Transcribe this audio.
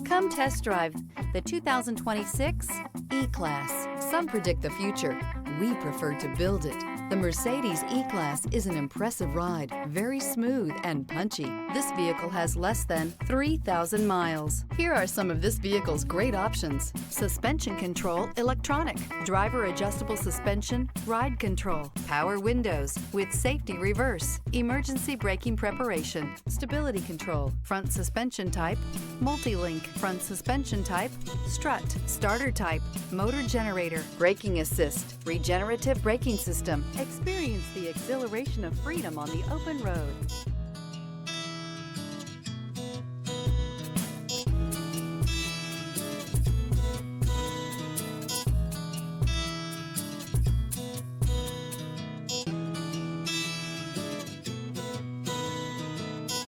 Come test drive the 2026 E-Class. Some predict the future. We prefer to build it. The Mercedes E-Class is an impressive ride, very smooth and punchy. This vehicle has less than 3,000 miles. Here are some of this vehicle's great options: suspension control, electronic, driver adjustable suspension, ride control, power windows with safety reverse, emergency braking preparation, stability control, front suspension type, multi-link, front suspension type, strut, starter type, motor generator, braking assist, regenerative braking system. Experience the exhilaration of freedom on the open road.